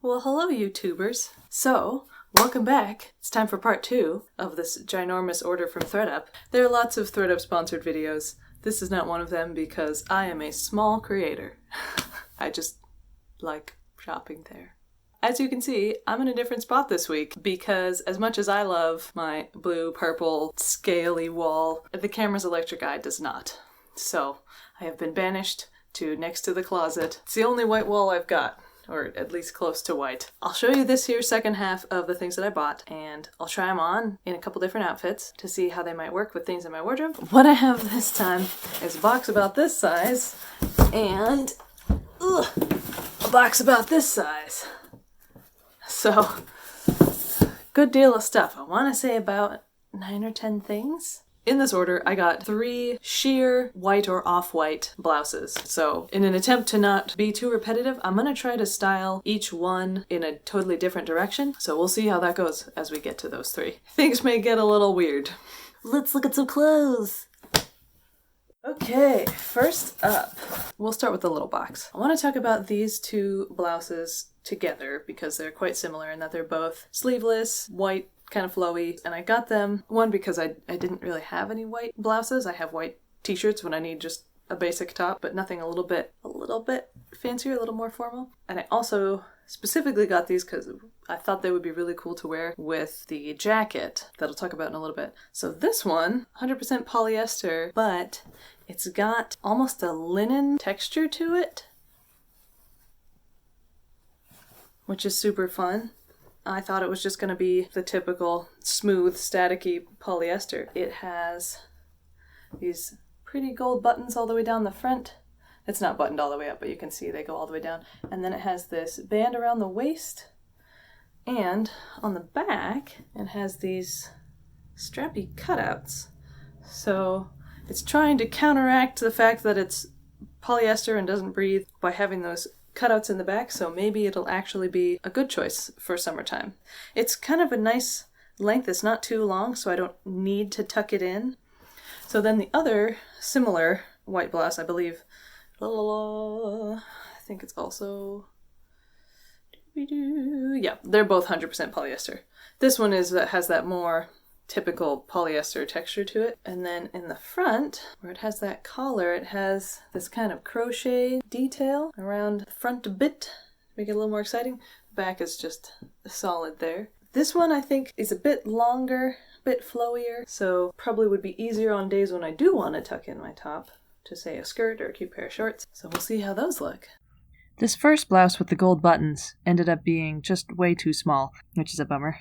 Well, hello, YouTubers. So, welcome back. It's time for part 2 of this ginormous order from ThredUp. There are lots of ThredUp sponsored videos. This is not one of them because I am a small creator. I just like shopping there. As you can see, I'm in a different spot this week because as much as I love my blue, purple, scaly wall, the camera's electric eye does not. So, I have been banished to next to the closet. It's the only white wall I've got. Or at least close to white. I'll show you this here second half of the things that I bought, and I'll try them on in a couple different outfits to see how they might work with things in my wardrobe. What I have this time is a box about this size, and a box about this size. So, good deal of stuff. I want to say about 9 or 10 things. In this order, I got 3 sheer white or off-white blouses. So, in an attempt to not be too repetitive, I'm gonna try to style each one in a totally different direction. So we'll see how that goes as we get to those 3. Things may get a little weird. Let's look at some clothes! Okay, first up, we'll start with the little box. I want to talk about these 2 blouses together because they're quite similar in that they're both sleeveless, white, kind of flowy, and I got them, one, because I didn't really have any white blouses. I have white t-shirts when I need just a basic top, but nothing a little bit fancier, a little more formal. And I also specifically got these because I thought they would be really cool to wear with the jacket that I'll talk about in a little bit. So this one, 100% polyester, but it's got almost a linen texture to it, which is super fun. I thought it was just going to be the typical smooth, staticky polyester. It has these pretty gold buttons all the way down the front. It's not buttoned all the way up, but you can see they go all the way down. And then it has this band around the waist. And on the back, it has these strappy cutouts. So it's trying to counteract the fact that it's polyester and doesn't breathe by having those cutouts in the back, so maybe it'll actually be a good choice for summertime. It's kind of a nice length. It's not too long, so I don't need to tuck it in. So then the other similar white blouse, I believe, I think it's also, yeah, they're both 100% polyester. This one has that more typical polyester texture to it. And then in the front, where it has that collar, it has this kind of crochet detail around the front a bit to make it a little more exciting. The back is just solid there. This one I think is a bit longer, a bit flowier, so probably would be easier on days when I do want to tuck in my top to say a skirt or a cute pair of shorts. So we'll see how those look. This first blouse with the gold buttons ended up being just way too small, which is a bummer.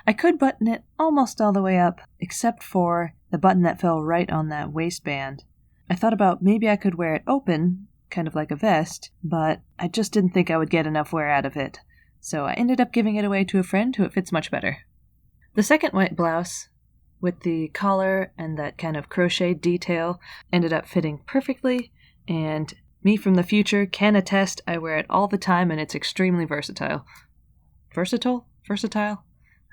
I could button it almost all the way up, except for the button that fell right on that waistband. I thought about maybe I could wear it open, kind of like a vest, but I just didn't think I would get enough wear out of it. So I ended up giving it away to a friend who it fits much better. The second white blouse, with the collar and that kind of crocheted detail, ended up fitting perfectly, and me from the future can attest I wear it all the time and it's extremely versatile. Versatile? Versatile?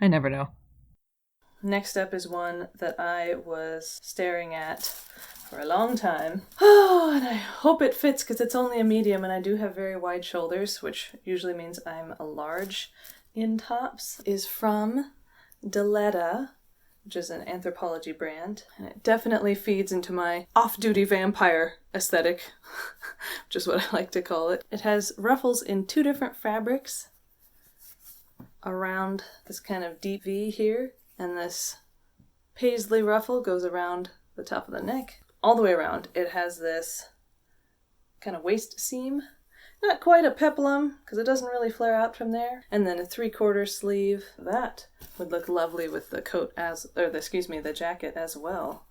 I never know. Next up is one that I was staring at for a long time. Oh, and I hope it fits because it's only a medium and I do have very wide shoulders, which usually means I'm a large in tops. Is from Deletta, which is an Anthropology brand. And it definitely feeds into my off-duty vampire aesthetic, which is what I like to call it. It has ruffles in 2 different fabrics around this kind of deep V here, and this paisley ruffle goes around the top of the neck. All the way around, it has this kind of waist seam. Not quite a peplum, because it doesn't really flare out from there. And then a 3/4 sleeve. That would look lovely with the coat the jacket as well.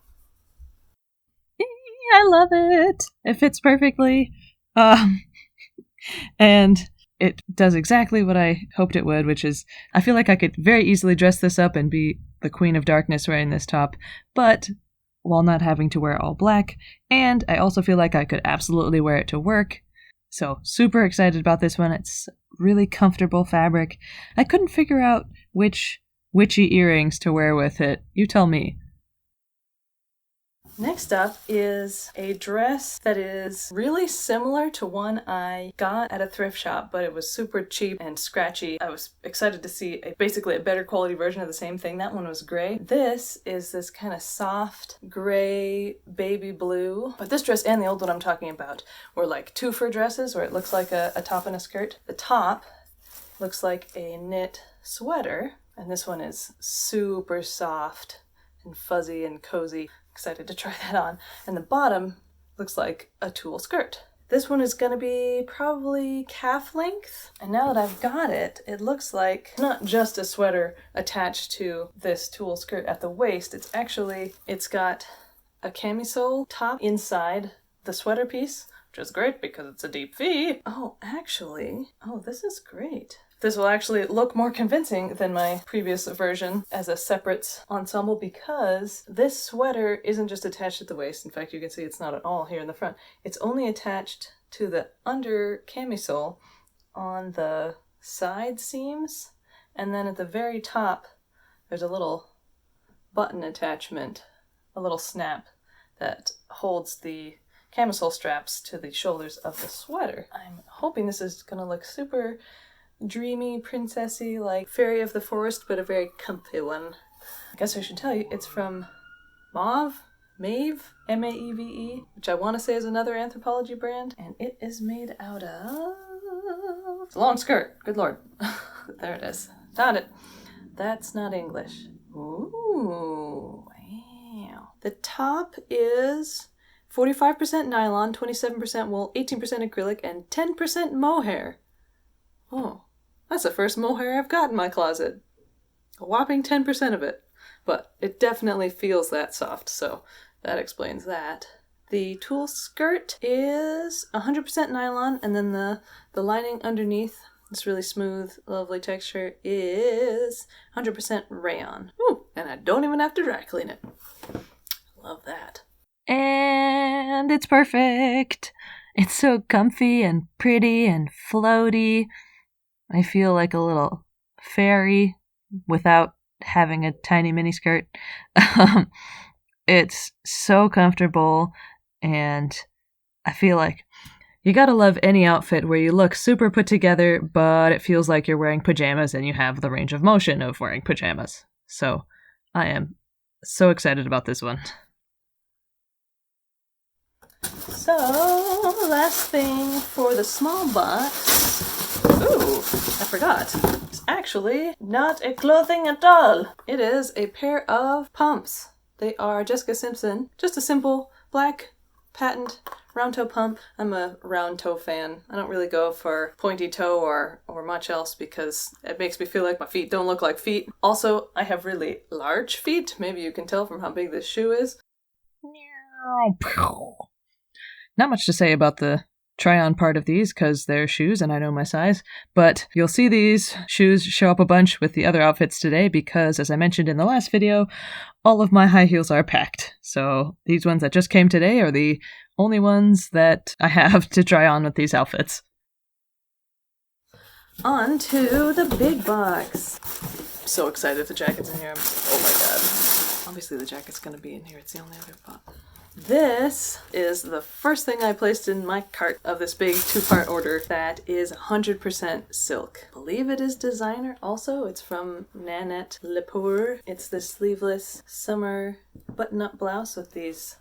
I love it! It fits perfectly. And it does exactly what I hoped it would, which is, I feel like I could very easily dress this up and be the Queen of Darkness wearing this top, but while not having to wear all black, and I also feel like I could absolutely wear it to work. So, super excited about this one. It's really comfortable fabric. I couldn't figure out which witchy earrings to wear with it. You tell me. Next up is a dress that is really similar to one I got at a thrift shop, but it was super cheap and scratchy. I was excited to see basically a better quality version of the same thing. That one was gray. This is this kind of soft gray baby blue. But this dress and the old one I'm talking about were like twofer dresses where it looks like a top and a skirt. The top looks like a knit sweater, and this one is super soft and fuzzy and cozy. Excited to try that on. And the bottom looks like a tulle skirt. This one is gonna be probably calf length. And now that I've got it, it looks like not just a sweater attached to this tulle skirt at the waist. It's got a camisole top inside the sweater piece, which is great because it's a deep V. Oh, this is great. This will actually look more convincing than my previous version as a separate ensemble because this sweater isn't just attached at the waist. In fact, you can see it's not at all here in the front. It's only attached to the under camisole on the side seams. And then at the very top, there's a little button attachment, a little snap that holds the camisole straps to the shoulders of the sweater. I'm hoping this is gonna look super dreamy, princessy, like Fairy of the Forest, but a very comfy one. I guess I should tell you, it's from Maeve, M-A-E-V-E, which I want to say is another Anthropologie brand, and it is made out of... It's a long skirt, good lord. There it is. Found it. That's not English. Ooh, wow. The top is 45% nylon, 27% wool, 18% acrylic, and 10% mohair. Oh, that's the first mohair I've got in my closet. A whopping 10% of it. But it definitely feels that soft, so that explains that. The tulle skirt is 100% nylon, and then the lining underneath, this really smooth, lovely texture, is 100% rayon. Ooh, and I don't even have to dry clean it. Love that. And it's perfect! It's so comfy and pretty and floaty. I feel like a little fairy without having a tiny mini skirt. It's so comfortable, and I feel like you gotta love any outfit where you look super put together, but it feels like you're wearing pajamas and you have the range of motion of wearing pajamas. So I am so excited about this one. So, last thing for the small box. Ooh, I forgot. It's actually not a clothing at all. It is a pair of pumps. They are Jessica Simpson. Just a simple black patent round toe pump. I'm a round toe fan. I don't really go for pointy toe or much else because it makes me feel like my feet don't look like feet. Also, I have really large feet. Maybe you can tell from how big this shoe is. Not much to say about the try-on part of these because they're shoes and I know my size, but you'll see these shoes show up a bunch with the other outfits today because, as I mentioned in the last video, all of my high heels are packed. So these ones that just came today are the only ones that I have to try on with these outfits. On to the big box. I'm so excited the jacket's in here. Oh my god. Obviously the jacket's gonna be in here. It's the only other box. This is the first thing I placed in my cart of this big two-part order that is 100% silk. I believe it is designer also. It's from Nanette Lepore. It's the sleeveless summer button-up blouse with these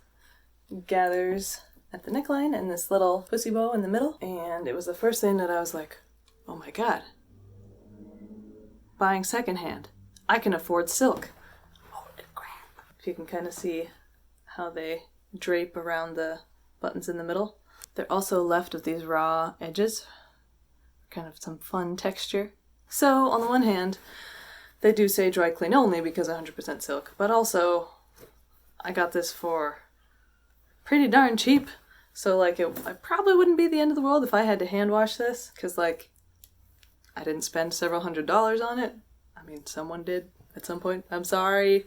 gathers at the neckline and this little pussy bow in the middle. And it was the first thing that I was like, oh my god. Buying secondhand. I can afford silk. Holy crap. If you can kind of see how they drape around the buttons in the middle. They're also left with these raw edges, kind of some fun texture. So on the one hand, they do say dry clean only because 100% silk, but also I got this for pretty darn cheap. So like I probably wouldn't be the end of the world if I had to hand wash this, because like I didn't spend several $100s on it. I mean, someone did at some point. I'm sorry.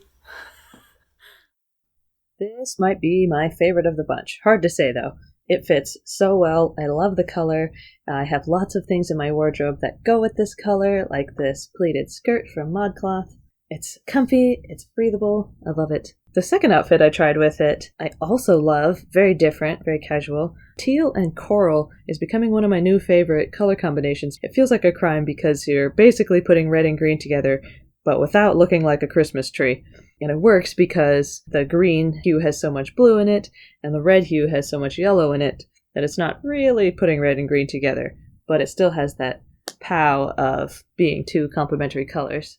This might be my favorite of the bunch. Hard to say, though. It fits so well. I love the color. I have lots of things in my wardrobe that go with this color, like this pleated skirt from Modcloth. It's comfy, it's breathable, I love it. The second outfit I tried with it, I also love. Very different, very casual. Teal and coral is becoming one of my new favorite color combinations. It feels like a crime because you're basically putting red and green together, but without looking like a Christmas tree. And it works because the green hue has so much blue in it, and the red hue has so much yellow in it, that it's not really putting red and green together, but it still has that pow of being two complementary colors.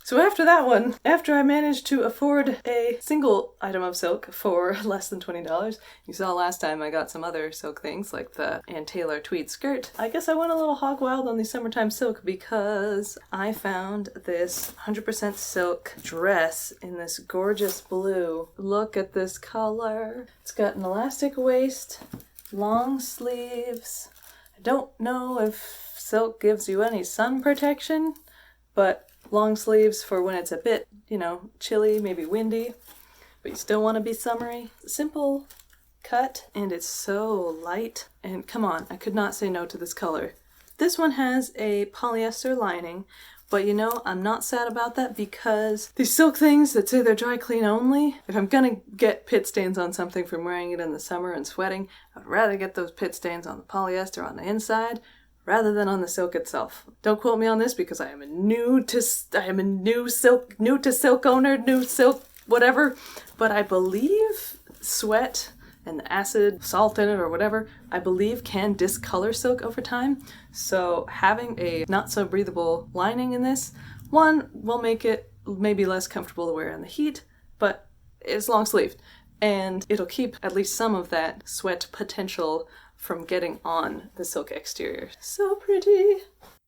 So after that one, after I managed to afford a single item of silk for less than $20, you saw last time I got some other silk things like the Ann Taylor tweed skirt. I guess I went a little hog wild on the summertime silk because I found this 100% silk dress in this gorgeous blue. Look at this color. It's got an elastic waist, long sleeves. I don't know if silk gives you any sun protection, but long sleeves for when it's a bit, chilly, maybe windy, but you still want to be summery. Simple cut, and it's so light. And come on, I could not say no to this color. This one has a polyester lining, but I'm not sad about that because these silk things that say they're dry clean only, if I'm gonna get pit stains on something from wearing it in the summer and sweating, I'd rather get those pit stains on the polyester on the inside rather than on the silk itself. Don't quote me on this because I am a new to silk owner, new silk whatever, but I believe sweat and the acid, salt in it or whatever, I believe can discolor silk over time. So having a not so breathable lining in this, one will make it maybe less comfortable to wear in the heat, but it's long sleeved and it'll keep at least some of that sweat potential from getting on the silk exterior. So pretty.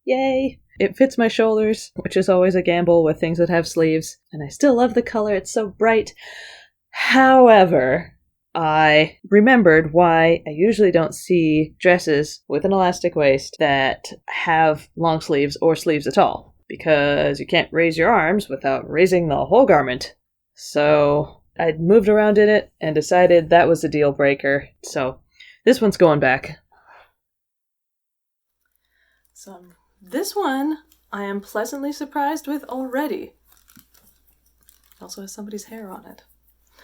Yay! It fits my shoulders, which is always a gamble with things that have sleeves, and I still love the color, it's so bright. However, I remembered why I usually don't see dresses with an elastic waist that have long sleeves or sleeves at all, because you can't raise your arms without raising the whole garment. So I moved around in it and decided that was a deal breaker, so this one's going back. So this one I am pleasantly surprised with already. It also has somebody's hair on it.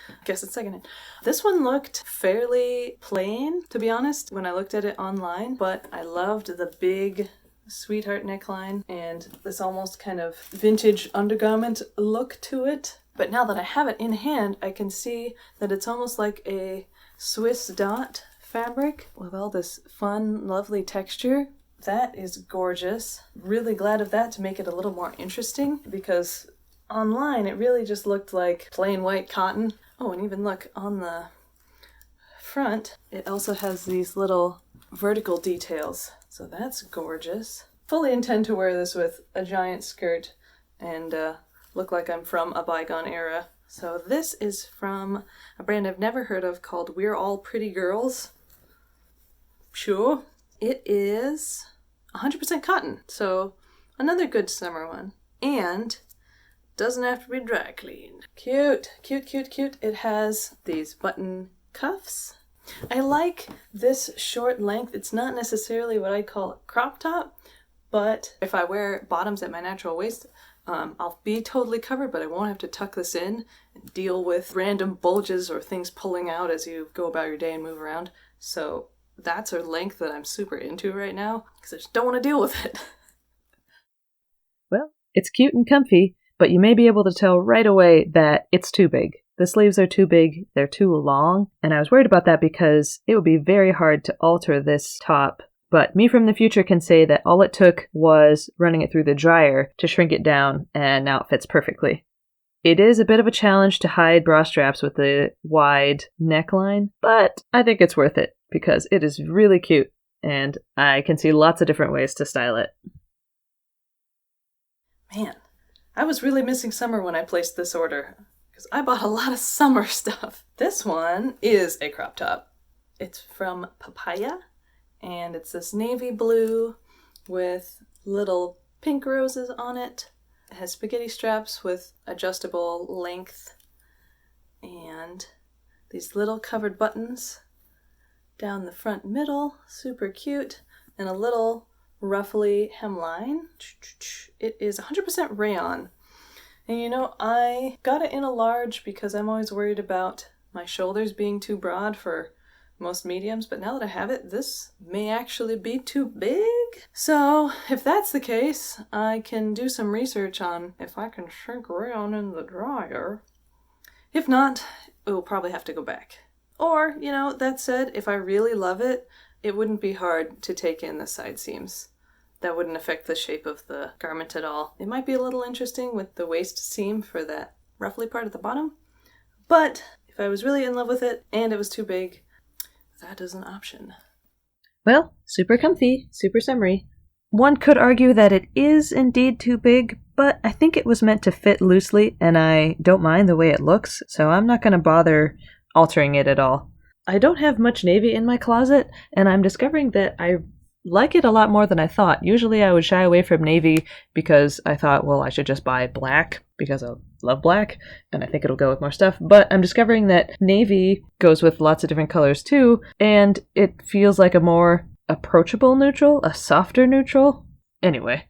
I guess it's secondhand. This one looked fairly plain, to be honest, when I looked at it online, but I loved the big sweetheart neckline and this almost kind of vintage undergarment look to it. But now that I have it in hand, I can see that it's almost like a Swiss dot fabric with all this fun, lovely texture. That is gorgeous. Really glad of that to make it a little more interesting because online it really just looked like plain white cotton. Oh, and even look on the front, it also has these little vertical details. So that's gorgeous. Fully intend to wear this with a giant skirt and look like I'm from a bygone era. So this is from a brand I've never heard of called We're All Pretty Girls. Sure. It is 100% cotton, so another good summer one. And doesn't have to be dry cleaned. Cute, cute, cute, cute. It has these button cuffs. I like this short length. It's not necessarily what I call a crop top, but if I wear bottoms at my natural waist, I'll be totally covered, but I won't have to tuck this in and deal with random bulges or things pulling out as you go about your day and move around. So that's a length that I'm super into right now because I just don't want to deal with it. Well, it's cute and comfy, but you may be able to tell right away that it's too big. The sleeves are too big, they're too long, and I was worried about that because it would be very hard to alter this top. But me from the future can say that all it took was running it through the dryer to shrink it down, and now it fits perfectly. It is a bit of a challenge to hide bra straps with the wide neckline, but I think it's worth it because it is really cute, and I can see lots of different ways to style it. Man, I was really missing summer when I placed this order, because I bought a lot of summer stuff. This one is a crop top. It's from Papaya, and it's this navy blue with little pink roses on it. It has spaghetti straps with adjustable length, and these little covered buttons down the front middle, super cute, and a little ruffly hemline. It is 100% rayon, And you know, I got it in a large because I'm always worried about my shoulders being too broad for most mediums, but now that I have it, this may actually be too big. So if that's the case, I can do some research on if I can shrink around in the dryer. If not, it will probably have to go back. Or, you know, that said, if I really love it, it wouldn't be hard to take in the side seams. That wouldn't affect the shape of the garment at all. It might be a little interesting with the waist seam for that ruffly part at the bottom, but if I was really in love with it and it was too big, that is an option. Well, super comfy, super summery. One could argue that it is indeed too big, but I think it was meant to fit loosely, and I don't mind the way it looks, so I'm not going to bother altering it at all. I don't have much navy in my closet, and I'm discovering that I like it a lot more than I thought. Usually I would shy away from navy because I thought, well, I should just buy black because I love black and I think it'll go with more stuff. But I'm discovering that navy goes with lots of different colors too, and it feels like a more approachable neutral, a softer neutral. Anyway.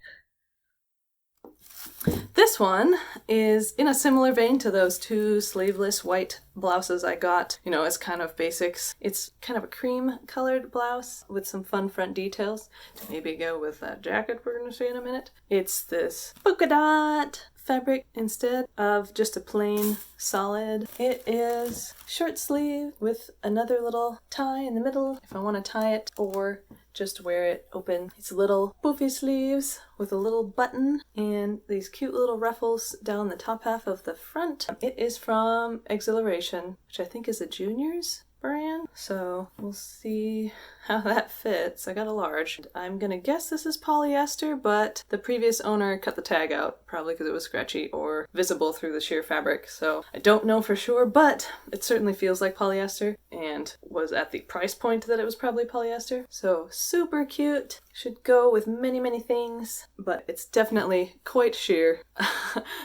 This one is in a similar vein to those two sleeveless white blouses I got, you know, as kind of basics. It's kind of a cream colored blouse with some fun front details to maybe go with that jacket we're going to see in a minute. It's this polka dot fabric instead of just a plain solid. It is short sleeve with another little tie in the middle if I want to tie it, or just wear it open. It's little poofy sleeves with a little button and these cute little ruffles down the top half of the front. It is from Exhilaration, which I think is a juniors brand, so we'll see how that fits. I got a large. I'm gonna guess this is polyester, but the previous owner cut the tag out, probably because it was scratchy or visible through the sheer fabric, so I don't know for sure, but it certainly feels like polyester and was at the price point that it was probably polyester. So super cute, should go with many things, but it's definitely quite sheer,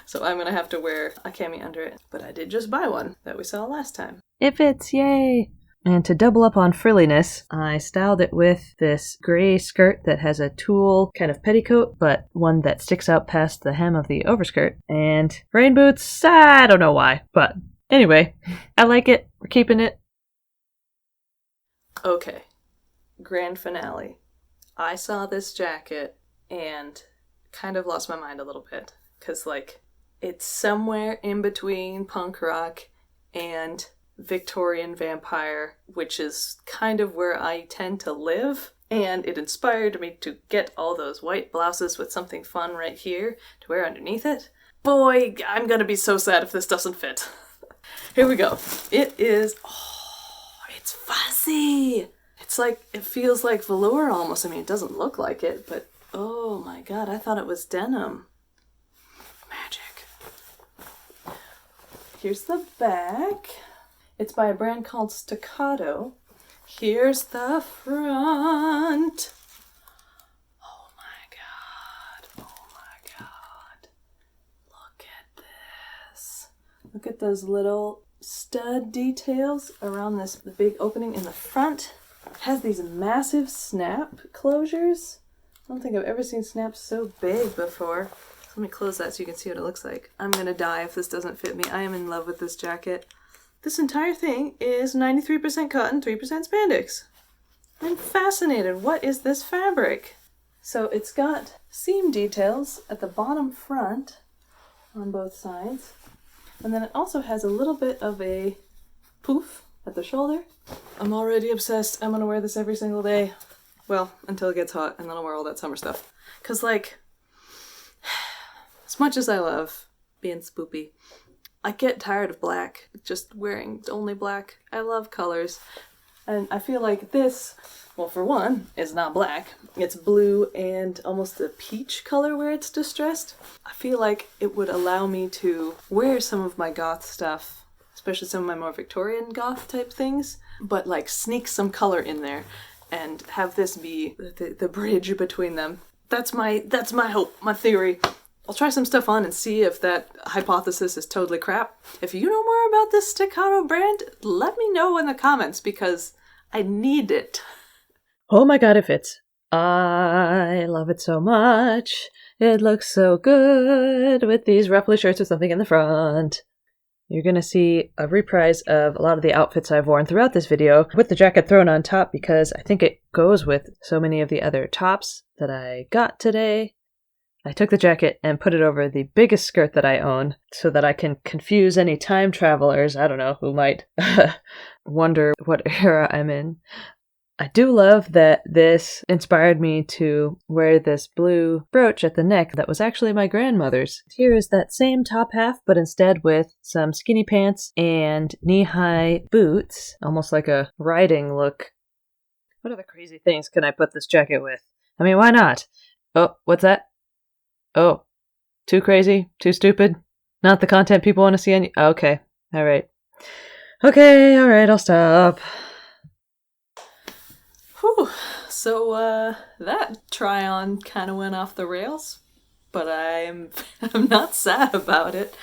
so I'm gonna have to wear a cami under it. But I did just buy one that we saw last time. It fits, yay! And to double up on frilliness, I styled it with this gray skirt that has a tulle kind of petticoat, but one that sticks out past the hem of the overskirt. And rain boots, I don't know why, but anyway, I like it, we're keeping it. Okay, grand finale. I saw this jacket and kind of lost my mind a little bit, because like, it's somewhere in between punk rock and Victorian vampire, which is kind of where I tend to live, and it inspired me to get all those white blouses with something fun right here to wear underneath it. Boy, I'm gonna be so sad if this doesn't fit. Here we go. It is, oh, it's fuzzy. It's like, it feels like velour almost. I mean, it doesn't look like it, but oh my god, I thought it was denim. Magic. Here's the back. It's by a brand called Staccato. Here's the front. Oh my god. Oh my god. Look at this. Look at those little stud details around the big opening in the front. It has these massive snap closures. I don't think I've ever seen snaps so big before. Let me close that so you can see what it looks like. I'm gonna die if this doesn't fit me. I am in love with this jacket. This entire thing is 93% cotton, 3% spandex. I'm fascinated. What is this fabric? So it's got seam details at the bottom front on both sides. And then it also has a little bit of a poof at the shoulder. I'm already obsessed. I'm gonna wear this every single day. Well, until it gets hot, and then I'll wear all that summer stuff. 'Cause like, as much as I love being spoopy, I get tired of black, just wearing only black. I love colors. And I feel like this, well, for one, is not black. It's blue and almost a peach color where it's distressed. I feel like it would allow me to wear some of my goth stuff, especially some of my more Victorian goth type things, but like sneak some color in there and have this be the bridge between them. That's my hope, my theory. I'll try some stuff on and see if that hypothesis is totally crap. If you know more about this Staccato brand, let me know in the comments because I need it. Oh my god, it fits. I love it so much. It looks so good with these ruffly shirts with something in the front. You're going to see a reprise of a lot of the outfits I've worn throughout this video with the jacket thrown on top because I think it goes with so many of the other tops that I got today. I took the jacket and put it over the biggest skirt that I own so that I can confuse any time travelers, I don't know, who might wonder what era I'm in. I do love that this inspired me to wear this blue brooch at the neck that was actually my grandmother's. Here is that same top half, but instead with some skinny pants and knee-high boots, almost like a riding look. What other crazy things can I put this jacket with? I mean, why not? Oh, what's that? Oh, too crazy? Too stupid? Not the content people want to see on... Okay, alright. Okay, alright, I'll stop. Whew. So, that try-on kind of went off the rails, but I'm not sad about it.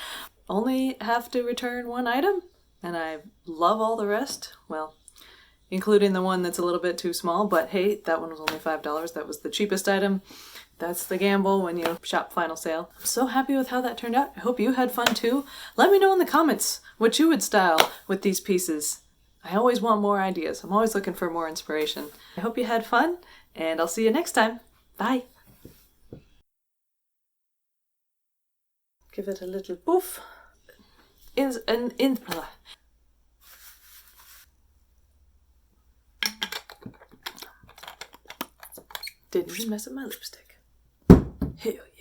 Only have to return one item, and I love all the rest. Well, including the one that's a little bit too small, but hey, that one was only $5. That was the cheapest item. That's the gamble when you shop final sale. I'm so happy with how that turned out. I hope you had fun too. Let me know in the comments what you would style with these pieces. I always want more ideas. I'm always looking for more inspiration. I hope you had fun, and I'll see you next time. Bye! Give it a little poof. Didn't even mess up my lipstick. Hell yeah.